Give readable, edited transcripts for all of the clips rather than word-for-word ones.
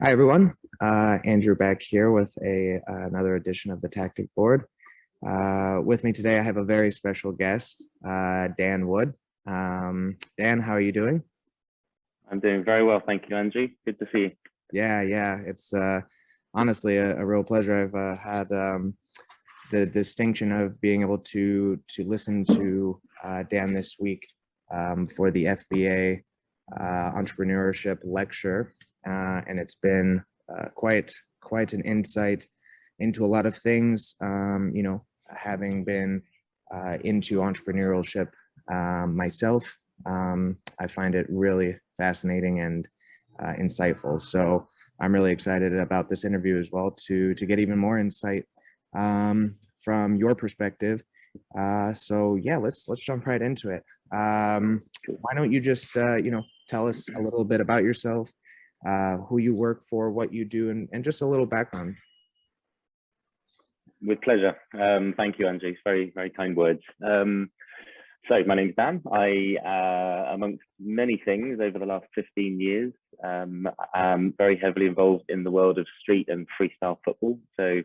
Hi everyone, Andrew back here with another edition of the Tactic Board. With me today, I have a very special guest, Dan Wood. Dan, how are you doing? I'm doing very well, thank you, Andrew. Good to see you. Yeah, it's honestly a real pleasure. I've had the distinction of being able to listen to Dan this week for the FBA entrepreneurship lecture, and it's been quite an insight into a lot of things. Having been into entrepreneurship myself, I find it really fascinating and insightful. So I'm really excited about this interview as well to get even more insight from your perspective. So yeah, let's jump right into it. Why don't you just tell us a little bit about yourself, who you work for, what you do, and just a little background. With pleasure. Thank you, Andrew. Very, very kind words. So my name's Dan. Amongst many things over the last 15 years, I'm very heavily involved in the world of street and freestyle football. So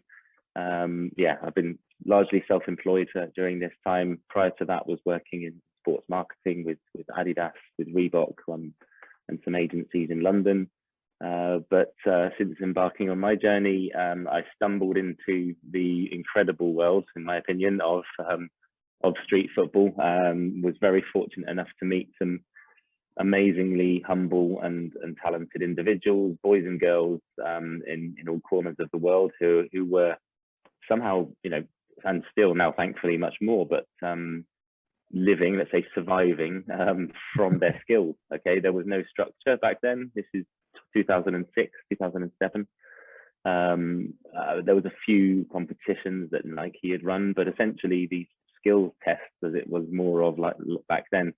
yeah, I've been largely self-employed during this time. Prior to that, was working in sports marketing with Adidas, with Reebok, and some agencies in London. But since embarking on my journey, I stumbled into the incredible world, in my opinion, of street football. Was very fortunate enough to meet some amazingly humble and talented individuals, boys and girls, in all corners of the world, who were somehow, and still now, thankfully, much more, but living, let's say, surviving from their skills. Okay, there was no structure back then. This is 2006, 2007. There was a few competitions that Nike had run, but essentially these skills tests, as it was more of like back then,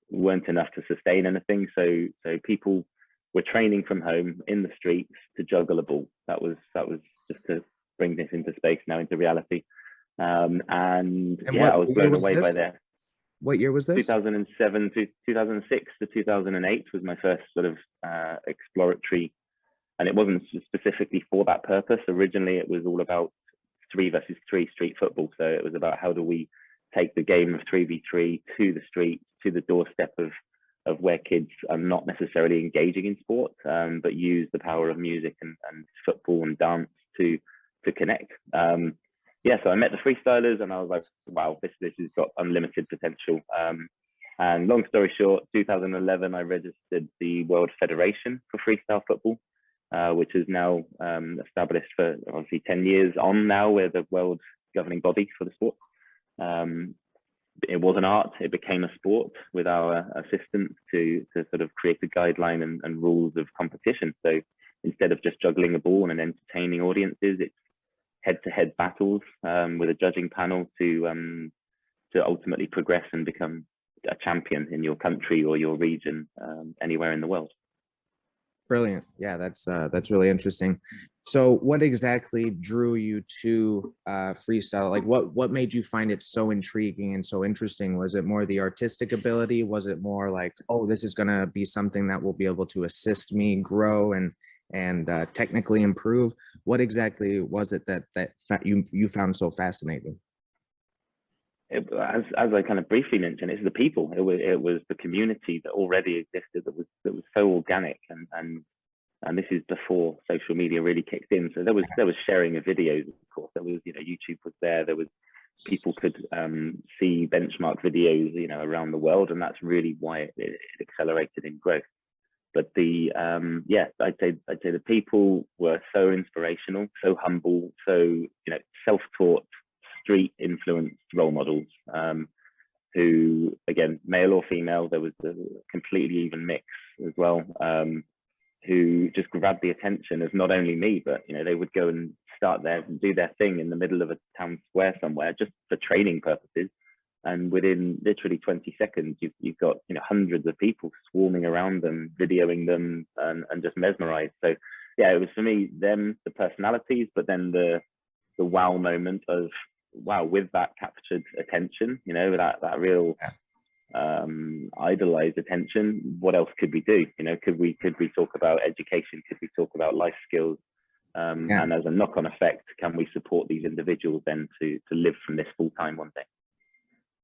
weren't enough to sustain anything. So people were training from home in the streets to juggle a ball. That was just to bring this into space now, into reality. And yeah, I was blown away by that. What year was this? 2007 to 2006 to 2008 was my first sort of exploratory, and it wasn't specifically for that purpose. Originally, it was all about 3 versus 3 street football. So it was about how do we take the game of 3v3 to the street, to the doorstep of where kids are not necessarily engaging in sport, but use the power of music and football and dance to connect. Yeah, so I met the freestylers and I was like, wow, this has got unlimited potential. And long story short, 2011, I registered the World Federation for Freestyle Football, which is now established for obviously 10 years on now. We're the world governing body for the sport. It was an art, it became a sport with our assistants to sort of create a guideline and rules of competition. So instead of just juggling a ball and entertaining audiences, it's head-to-head battles with a judging panel to ultimately progress and become a champion in your country or your region, anywhere in the world. Brilliant. Yeah, that's really interesting. So what exactly drew you to freestyle? Like what made you find it so intriguing and so interesting? Was it more the artistic ability? Was it more like, oh, this is going to be something that will be able to assist me grow and technically improve? What exactly was it that you found so fascinating? As I kind of briefly mentioned, it's the people. It was the community that already existed that was so organic, and this is before social media really kicked in. So there was sharing of videos, of course. There was YouTube was there. There was people could see benchmark videos around the world, and that's really why it accelerated in growth. But I'd say the people were so inspirational, so humble, so self-taught, street influenced role models, who, again, male or female, there was a completely even mix as well, who just grabbed the attention of not only me, but they would go and start there and do their thing in the middle of a town square somewhere just for training purposes. And within literally 20 seconds, you've got hundreds of people swarming around them, videoing them, and just mesmerized. So yeah, it was for me them, the personalities, but then the wow moment of wow, with that captured attention, that real idolized attention, what else could we do? You know, could we talk about education? Could we talk about life skills? Yeah, And as a knock-on effect, can we support these individuals then to live from this full-time one day?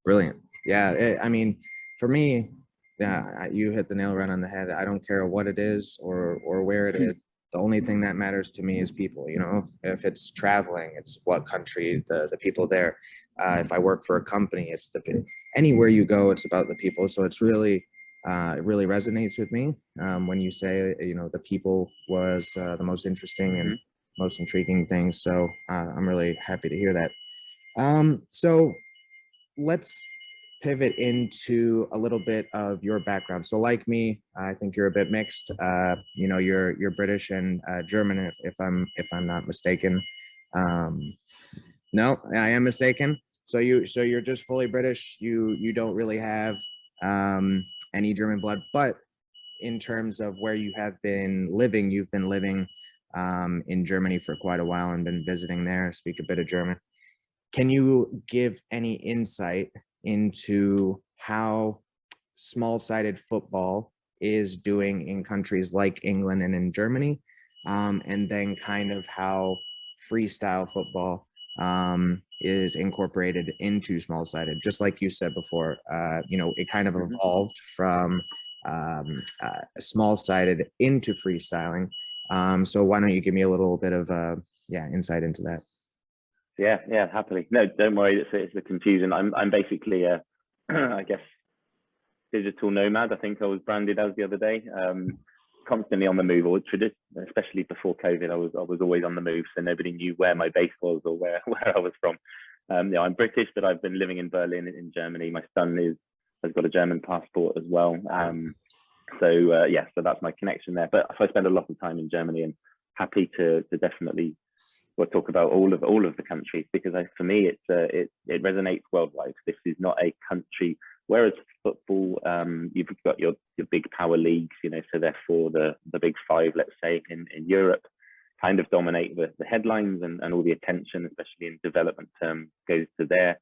brilliant. Yeah, I mean, for me, yeah, you hit the nail right on the head. I don't care what it is or where it is. The only thing that matters to me is people. You know, if it's traveling, it's what country, the people there. If I work for a company, it's anywhere you go, it's about the people. So it's really it really resonates with me when you say, you know, the people was the most interesting and most intriguing thing. So I'm really happy to hear that. So let's pivot into a little bit of your background. So like me, I think you're a bit mixed. You know, you're British and German, if I'm not mistaken. Um, no, I am mistaken. So you're just fully British. You don't really have any German blood, but in terms of where you have been living, you've been living in Germany for quite a while and been visiting there, speak a bit of German. Can you give any insight into how small-sided football is doing in countries like England and in Germany, and then kind of how freestyle football is incorporated into small-sided? Just like you said before, you know, it kind of evolved from small-sided into freestyling. So why don't you give me a little bit of yeah, insight into that? Yeah, happily. No, don't worry. It's a confusion. I'm basically a, I guess, digital nomad. I think I was branded as the other day. Constantly on the move, or especially before COVID, I was always on the move, so nobody knew where my base was or where I was from. Yeah, I'm British, but I've been living in Berlin in Germany. My son has got a German passport as well. So yeah, so that's my connection there. But I spend a lot of time in Germany, and happy to definitely we'll talk about all of the countries, because for me it resonates worldwide. This is not a country, whereas football, you've got your big power leagues, you know, so therefore the big five, let's say, in Europe kind of dominate the headlines, and all the attention, especially in development terms, goes to there.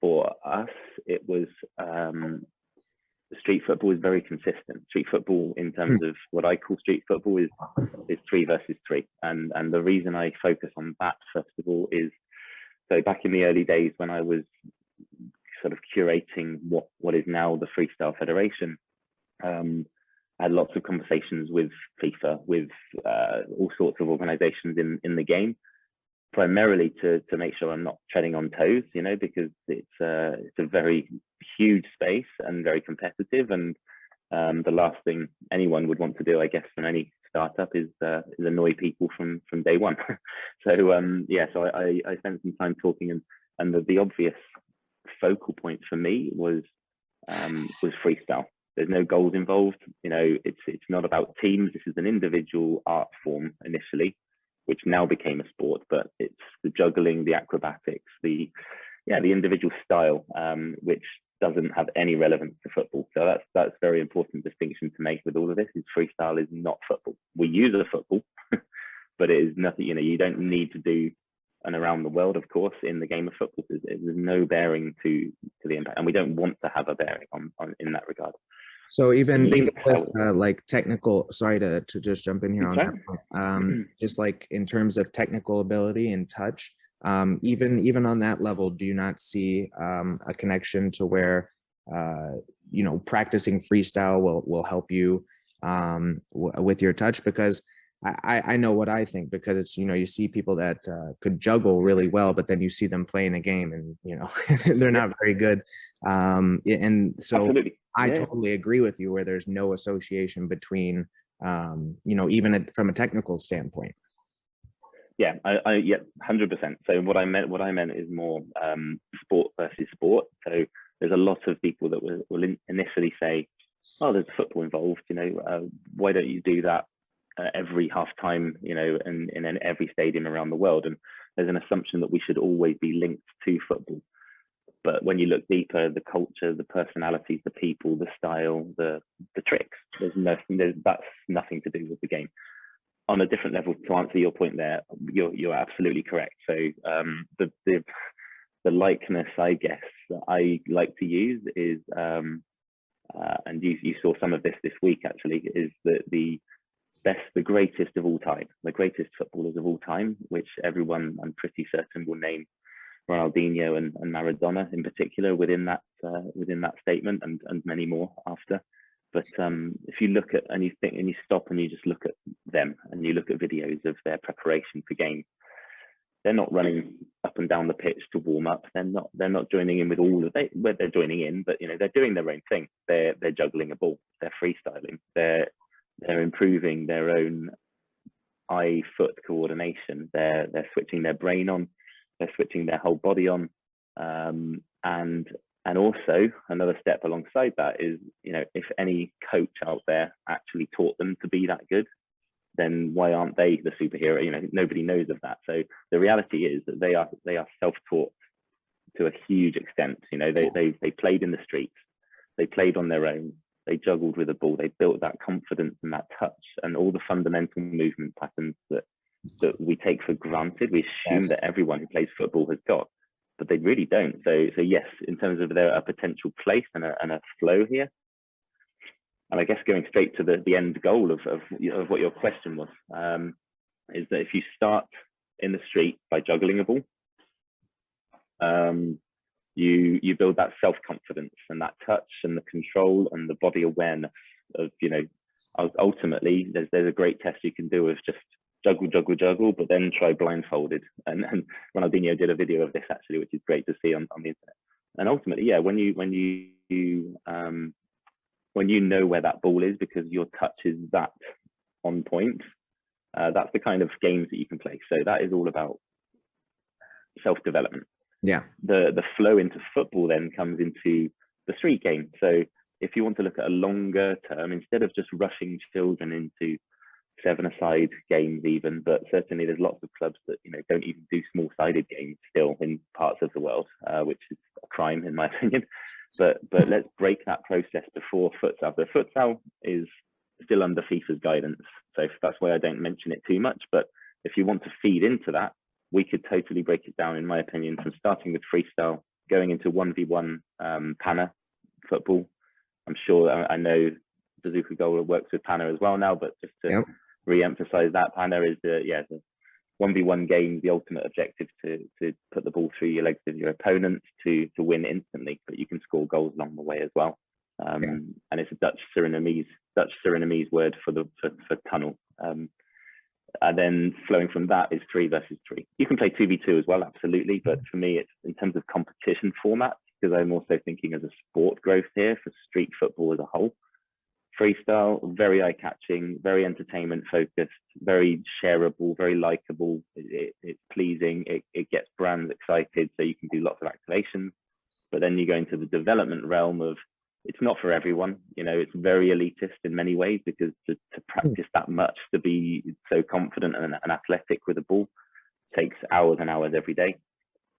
For us, it was street football is very consistent. Street football, in terms of what I call street football, is 3 versus 3. And the reason I focus on that, first of all, is so back in the early days when I was sort of curating what is now the Freestyle Federation, I had lots of conversations with FIFA, with all sorts of organizations in the game, primarily to make sure I'm not treading on toes, you know, because it's a very huge space and very competitive, and the last thing anyone would want to do, I guess, from any startup is annoy people from day one. So yeah, so I spent some time talking, and the obvious focal point for me was freestyle. There's no goals involved, you know. It's not about teams. This is an individual art form initially, which now became a sport, but it's the juggling, the acrobatics, the individual style, which doesn't have any relevance to football. So that's very important distinction to make with all of this. Is freestyle is not football. We use a football, but it is nothing. You know, you don't need to do an around the world, of course, in the game of football. There's no bearing to the impact, and we don't want to have a bearing on in that regard. So even with like technical, sorry to just jump in here on that point, just like in terms of technical ability and touch, even on that level, do you not see a connection to where you know, practicing freestyle will help you with your touch? Because I know what I think, because it's, you know, you see people that could juggle really well, but then you see them playing a game and, you know, they're not very good. And so absolutely. I totally agree with you, where there's no association between, you know, even from a technical standpoint. Yeah, yeah, 100%. So what I meant is more sport versus sport. So there's a lot of people that will initially say, oh, there's football involved, you know, why don't you do that every half time, you know, and in every stadium around the world? And there's an assumption that we should always be linked to football. But when you look deeper, the culture, the personalities, the people, the style, the tricks, that's nothing to do with the game. On a different level, to answer your point there, you're absolutely correct. So likeness, I guess, that I like to use is, and you saw some of this week actually, is that the greatest of all time, the greatest footballers of all time, which everyone, I'm pretty certain, will name Ronaldinho and Maradona in particular within that statement, and many more after. But if you look at, and you think, and you stop and you just look at them, and you look at videos of their preparation for games, they're not running up and down the pitch to warm up. They're not joining in with all of where they're joining in, but they're doing their own thing. They're juggling a ball. They're freestyling. They're improving their own eye-foot coordination. They're switching their brain on. They're switching their whole body on. And also another step alongside that is, if any coach out there actually taught them to be that good, then why aren't they the superhero? Nobody knows of that. So the reality is that they are self-taught to a huge extent. They played in the streets, they played on their own, they juggled with the ball, they built that confidence and that touch and all the fundamental movement patterns that we take for granted. We assume that everyone who plays football has got, but they really don't. So yes, in terms of a potential place and a flow here. And I guess going straight to the end goal of what your question was, is that if you start in the street by juggling a ball, you build that self-confidence and that touch and the control and the body awareness of, ultimately there's a great test you can do of just juggle, but then try blindfolded. And Ronaldinho did a video of this actually, which is great to see on the internet. And ultimately, yeah, when you know where that ball is because your touch is that on point, that's the kind of games that you can play. So that is all about self-development. Yeah. The flow into football then comes into the street game. So if you want to look at a longer term, instead of just rushing children into 7-a-side games even, but certainly there's lots of clubs that don't even do small-sided games still in parts of the world, which is a crime in my opinion. But let's break that process before futsal. The futsal is still under FIFA's guidance, so that's why I don't mention it too much. But if you want to feed into that, we could totally break it down, in my opinion, from starting with freestyle, going into 1v1 Pana football. I'm sure, I know Bazooka Gola works with Pana as well now, but just to re-emphasize that, Pana is the 1v1 game, the ultimate objective to put the ball through your legs of your opponent to win instantly, but you can score goals along the way as well. And it's a Dutch Surinamese word for tunnel. And then flowing from that is 3 versus 3. You can play 2v2 as well, absolutely. But for me, it's in terms of competition format, because I'm also thinking as a sport growth here for street football as a whole. Freestyle, very eye-catching, very entertainment focused, very shareable, very likable. It's pleasing. It gets brands excited, so you can do lots of activations. But then you go into the development realm of, it's not for everyone. It's very elitist in many ways, because to practice that much, to be so confident and athletic with a ball, takes hours and hours every day.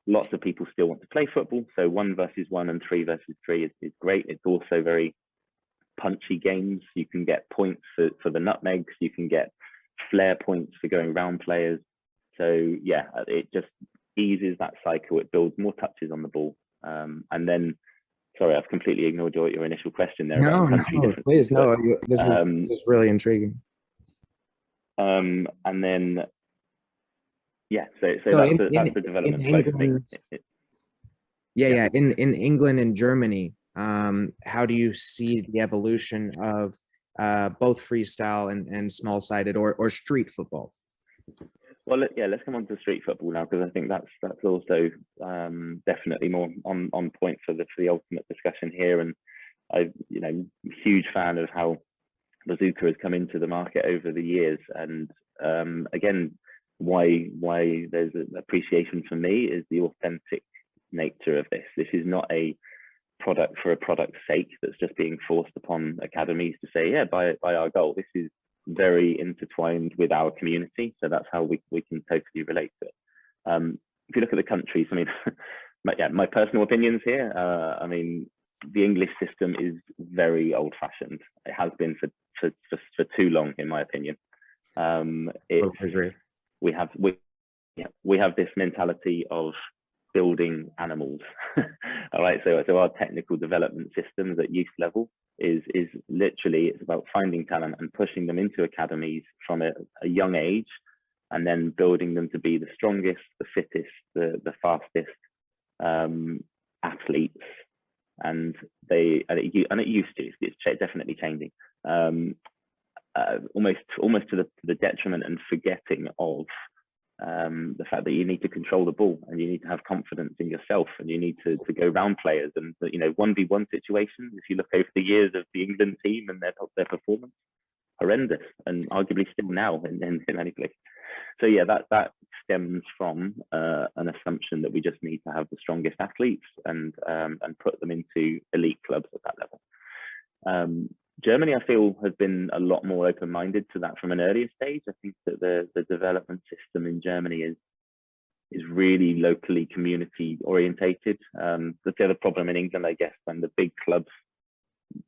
Lots of people still want to play football, so 1 versus 1 and 3 versus 3 is great. It's also very punchy games. You can get points for the nutmegs. You can get flair points for going round players. So yeah, it just eases that cycle. It builds more touches on the ball. And then, sorry, I've completely ignored your initial question there. No, please, no. This is really intriguing. And then, yeah, so that's the development flow for me. Yeah. In England and Germany, how do you see the evolution of both freestyle and small-sided or street football? Well, let's come on to street football now, because I think that's also definitely more on point for the ultimate discussion here. And I'm a huge fan of how Bazooka has come into the market over the years. And again, why there's an appreciation for me is the authentic nature of this. This is not a product for a product's sake that's just being forced upon academies to say, yeah, buy our goal. This is very intertwined with our community, so that's how we can totally relate to it. If you look at the countries, I mean, my personal opinions here, I mean, the English system is very old-fashioned. It has been for too long, in my opinion. We have this mentality of building animals. All right, so our technical development systems at youth level is literally, it's about finding talent and pushing them into academies from a young age, and then building them to be the strongest, the fittest, the fastest athletes. And it used to, it's definitely changing, almost to the detriment and forgetting of the fact that you need to control the ball, and you need to have confidence in yourself, and you need to go round players. And 1v1 situations, if you look over the years of the England team and their performance, horrendous, and arguably still now in many places. So yeah, that stems from an assumption that we just need to have the strongest athletes and put them into elite clubs at that level. Germany, I feel, has been a lot more open-minded to that from an earlier stage. I think that the development system in Germany is really locally community orientated. The other problem in England, I guess, when the big clubs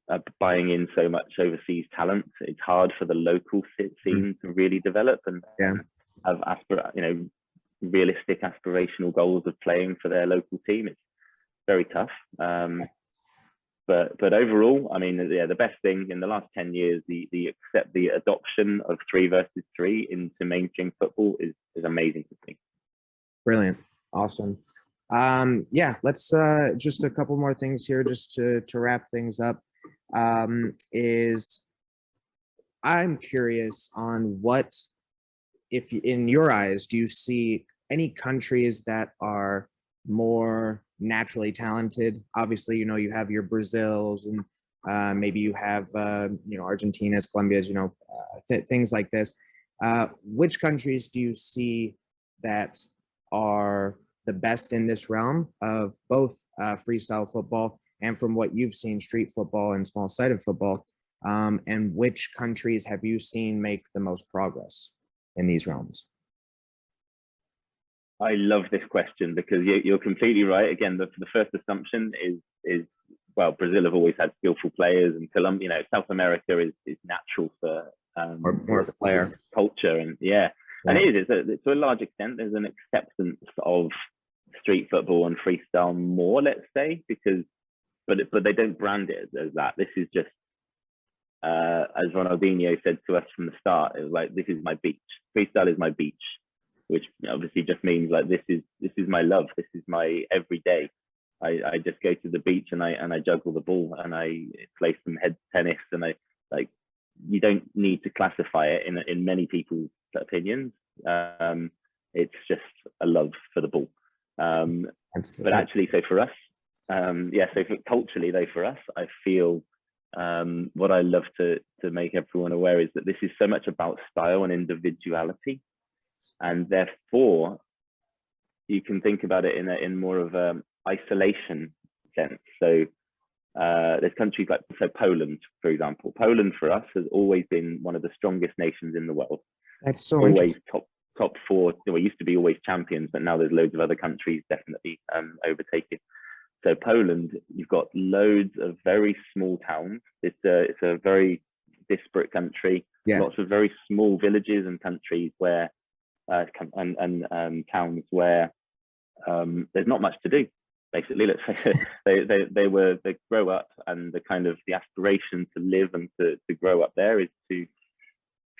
are buying in so much overseas talent, it's hard for the local scene to really develop and have realistic aspirational goals of playing for their local team. It's very tough. But overall, I mean, yeah, the best thing in the last 10 years, the adoption of 3 versus 3 into mainstream football is amazing to see. Brilliant. Awesome. Yeah, let's just a couple more things here just to wrap things up. I'm curious on what, if in your eyes, do you see any countries that are more naturally talented? Obviously, you have your Brazils, and maybe you have Argentina's, Colombia's, things like this. Which countries do you see that are the best in this realm of both freestyle football and, from what you've seen, street football and small-sided football? And which countries have you seen make the most progress in these realms? I love this question because you're completely right. Again, the first assumption is well, Brazil have always had skillful players, and Colombia, South America is natural for more player culture, and and it is. To a large extent, there's an acceptance of street football and freestyle more, let's say, but they don't brand it as that. This is just, as Ronaldinho said to us from the start, it was like, this is my beach. Freestyle is my beach, which obviously just means like this is my love. This is my everyday. I just go to the beach and I juggle the ball and I play some head tennis, and you don't need to classify it in many people's opinions. It's just a love for the ball. But actually, so for us, culturally though, for us, I feel what I love to make everyone aware is that this is so much about style and individuality, and therefore you can think about it in more of a isolation sense. So there's countries like Poland, for example. Poland for us has always been one of the strongest nations in the world. That's so always top 4. We used to be always champions, but now there's loads of other countries definitely overtaking. So Poland, you've got loads of very small towns. It's a very disparate country. Lots of very small villages and countries where towns where there's not much to do. Basically, let's say they grow up, and the aspiration to live and to grow up there is to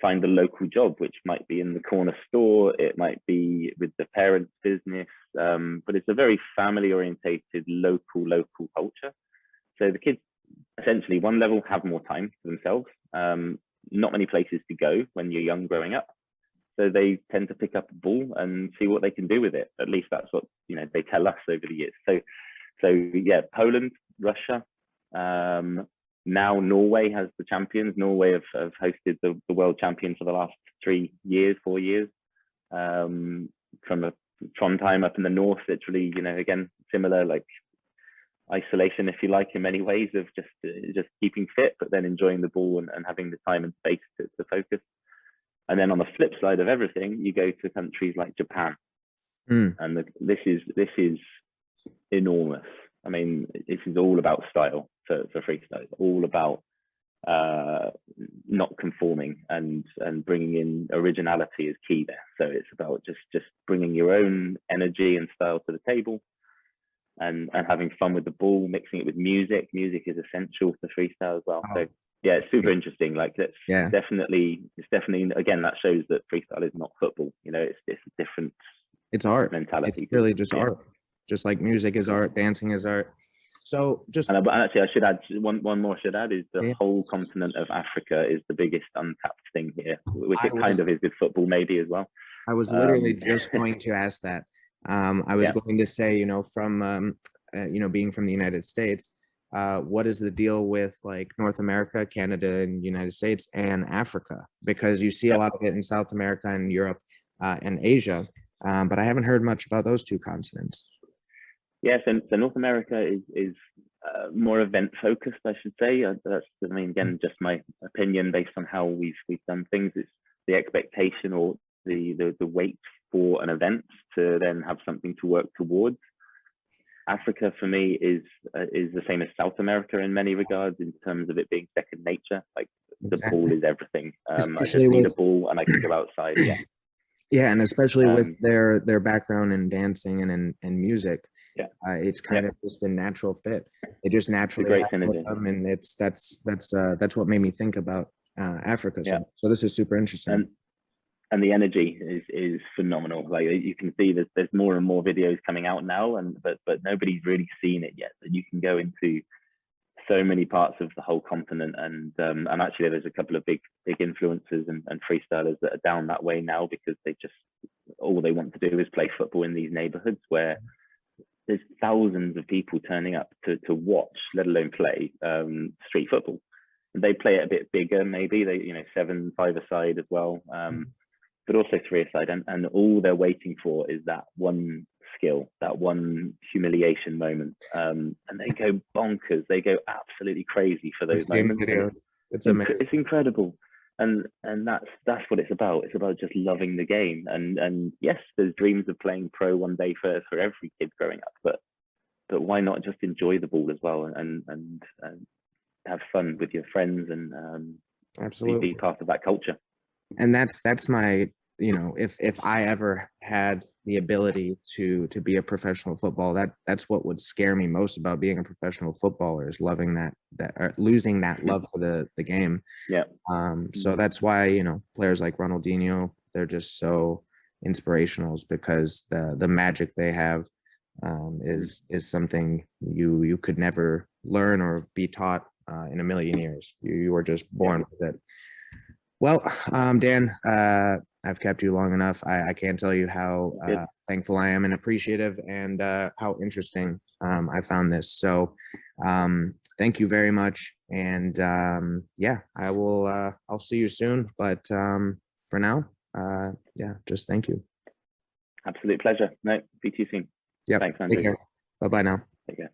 find a local job, which might be in the corner store, it might be with the parents' business, but it's a very family orientated local culture. So the kids essentially, one level, have more time for themselves, not many places to go when you're young growing up, so they tend to pick up a ball and see what they can do with it. At least that's what they tell us over the years. So yeah, Poland, Russia, now Norway has the champions. Norway have hosted the world champion for the last 4 years, from Trondheim up in the north. Literally, again, similar, like isolation, if you like, in many ways, of just keeping fit, but then enjoying the ball and having the time and space to focus. And then on the flip side of everything, you go to countries like Japan, and this is enormous. I mean, this is all about style for freestyle. It's all about not conforming and bringing in originality is key there. So it's about just bringing your own energy and style to the table, and having fun with the ball, mixing it with music. Music is essential to freestyle as well. Oh, So yeah, it's super interesting. Like yeah, it's definitely again, that shows that freestyle is not football. You know, it's a different it's art. mentality. It's really just Yeah. art, just like music is art, dancing is art. So just And actually, I should add one more. I should add is the yeah, whole continent of Africa is the biggest untapped thing here, which I it was kind of is with football maybe as well. I was literally Um, just going to ask that. I was yeah, going to say, from being from the United States, what is the deal with like North America, Canada, and United States, and Africa? Because you see a yeah, lot of it in South America and Europe and Asia, but I haven't heard much about those two continents. yeah. So North America is more event focused, I should say. I mean, again, just my opinion based on how we've done things. It's the expectation or the wait for an event to then have something to work towards. Africa for me is the same as South America in many regards in terms of it being second nature. Like the Exactly. ball is everything. I just Especially need a with ball and I can go outside. Yeah, yeah, and especially with um, their background in dancing and music, yeah, it's yeah. kind of just a natural fit. It just It's a naturally great happened with synergy. them, and that's what made me think about Africa. Yeah, So this is super interesting. and the energy is phenomenal. Like you can see there's more and more videos coming out now, but nobody's really seen it yet. That you can go into so many parts of the whole continent, and actually there's a couple of big influencers and freestylers that are down that way now because all they want to do is play football in these neighborhoods where there's thousands of people turning up to watch, let alone play street football. And they play it a bit bigger, maybe 7-5-a-side as well. But also 3-a-side, and all they're waiting for is that one skill, that one humiliation moment, and they go bonkers. They go absolutely crazy for those moments. It's amazing. It's incredible, and that's what it's about. It's about just loving the game, and yes, there's dreams of playing pro one day for every kid growing up, but why not just enjoy the ball as well and have fun with your friends and Absolutely. be part of that culture. And that's my, if I ever had the ability to be a professional football, that's what would scare me most about being a professional footballer, is loving that or losing that love for the game. Yeah. So that's why, players like Ronaldinho, they're just so inspirational, is because the magic they have is something you could never learn or be taught in a million years. You were just born with it. Well, Dan, I've kept you long enough. I can't tell you how thankful I am and appreciative, and how interesting I found this. So thank you very much. And yeah, I'll see you soon. But for now, yeah, just thank you. Absolute pleasure. No, speak to you soon. Yeah. Thanks, Take Andrew. care. Bye-bye now. Take care.